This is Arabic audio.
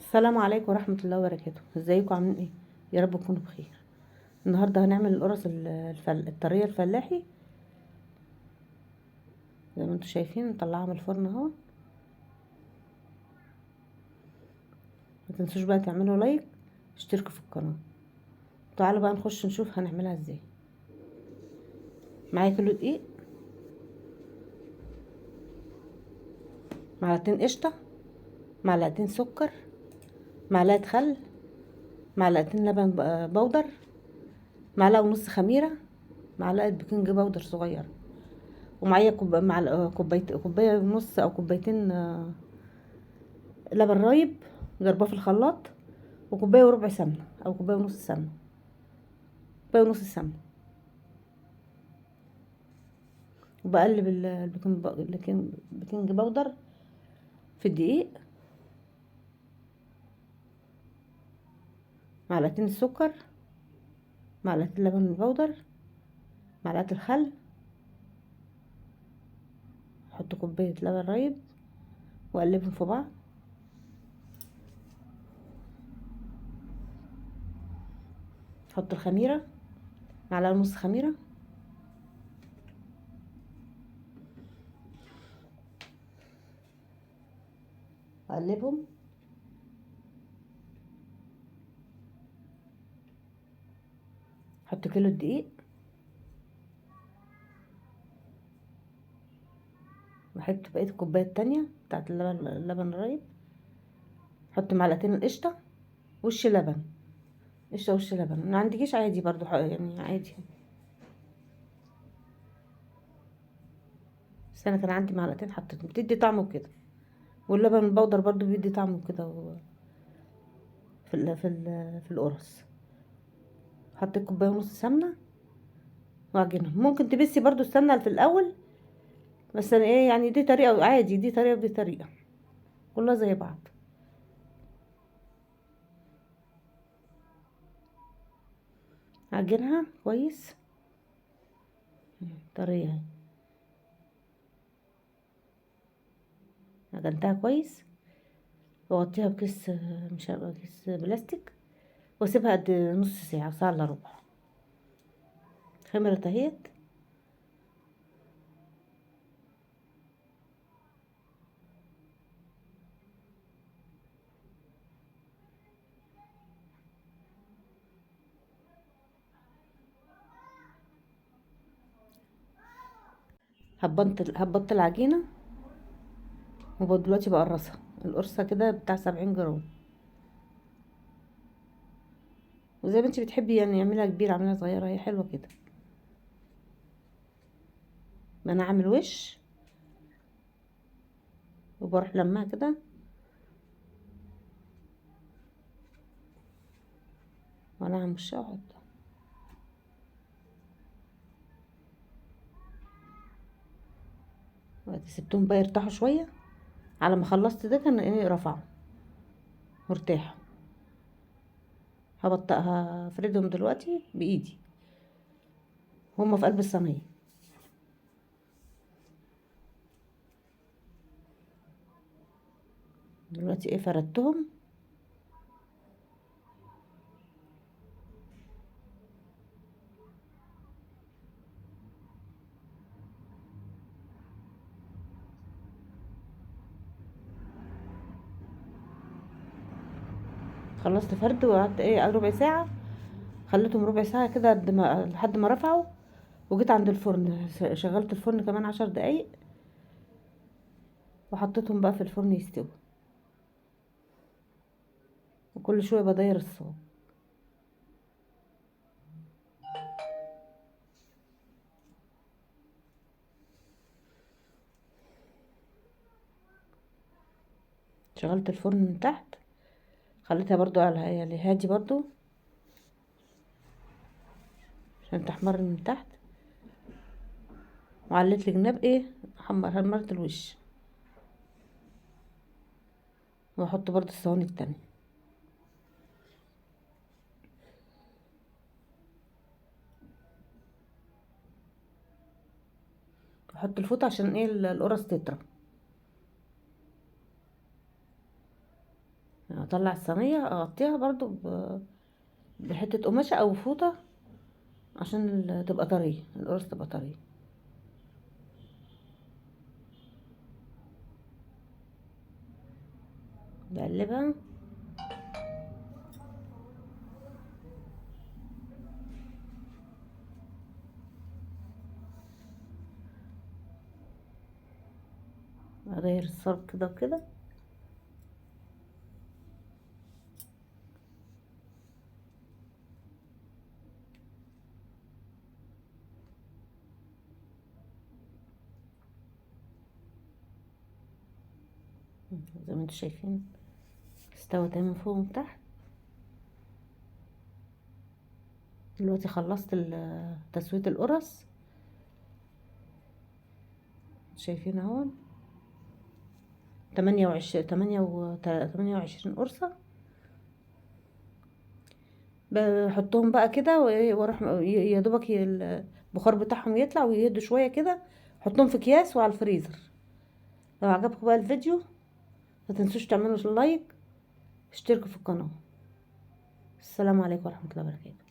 السلام عليكم ورحمة الله وبركاته. ازيكم عاملين ايه؟ يا رب تكونوا بخير. النهارده هنعمل القرص الطرية الفلاحي زي ما انتم شايفين. نطلعها من الفرن اهو. ما تنسوش بقى تعملوا لايك، اشتركوا في القناة. تعالوا بقى نخش نشوف هنعملها ازاي. معايا كيلو دقيق، معلقتين قشطة، معلقتين سكر، معلقة خل، معلقتين لبن بودر، معلقة ونص خميرة، معلقة بيكنج باودر صغيرة، ومعايا كوباية ونص او كوبايتين لبن رايب ضرباه في الخلاط، وكوبايه وربع سمنه او كوبايه ونص سمنه، كوبايه ونص السمنه. وبقلب البيكنج باودر في الدقيق، معلقتين السكر، معلقتين اللبن البودر، معلقه الخل، احط كوبايه لبن رايب واقلبهم في بعض. احط الخميره، معلقه ونص خميره، واقلبهم. احط كيلو الدقيق، واحط بقيه الكوبايه التانية بتاعت اللبن الرايب. احط معلقتين القشطه، وش لبن، قشطه وش لبن. ما عندكيش عادي برضو، يعني عادي، بس انا كان عندي معلقتين حطيتهم، بتدي طعم كده. واللبن البودر برضو بيدي طعم كده في القرص. حطيت كوبايه ونص سمنه واعجنهم. ممكن تبسي برضو السمنه في الاول، بس انا ايه يعني، دي طريقه عادي، دي طريقه ودي طريقه، كلها زي بعض. اعجنها كويس، طريه اهي. عجنتها كويس، واغطيها بكيس، مش هبقى كيس بلاستيك، واسيبها قد نص ساعه، ساعه الا ربع. خمرت اهيت. هبطت العجينه، دلوقتي بقرصها. القرصه كده بتاع 70 جرام، وزي ما انت بتحبي يعني، اعملها كبيره اعملها صغيره، هي حلوه كده. ما انا اعمل وش وبروح لمها كده، وانا اعمل وشها واحطها. وبعد سبتهم بقى يرتاحوا شويه. على ما خلصت ده كان ايه، رفعوا مرتاحه. هفردهم دلوقتي بايدي، هما في قلب الصينيه. دلوقتي ايه، فردتهم. خلصت فرد وقعدت ايه ربع ساعه. خليتهم ربع ساعه كده لحد ما رفعوا. وجيت عند الفرن، شغلت الفرن كمان 10 دقايق، وحطيتهم بقى في الفرن يستوي. وكل شويه بداير الصوت. شغلت الفرن من تحت، خليتها برضو على هادي برضو عشان تحمر من تحت. وعليت الجناب ايه، حمرت الوش. واحط برضو الصواني التانية. احط الفوط عشان ايه، القرص تطرى. اطلع الصينيه اغطيها برضو بحته قماشه او فوطه عشان تبقى طريه، القرص تبقى طريه. بقلبها. اغير الصاج كده وكده. زي ما انتوا شايفين استوت اهي من فوق ومن تحت. دلوقتي خلصت تسوية القرص، شايفين اهو 28 قرصة. بحطهم بقى كده واروح يا دوبك البخار بتاعهم يطلع ويهدوا شوية كده، حطهم في اكياس وعلى الفريزر. لو عجبكم بقى الفيديو ما تنسوش تعملوا لايك، اشتركوا في القناة. السلام عليكم ورحمة الله وبركاته.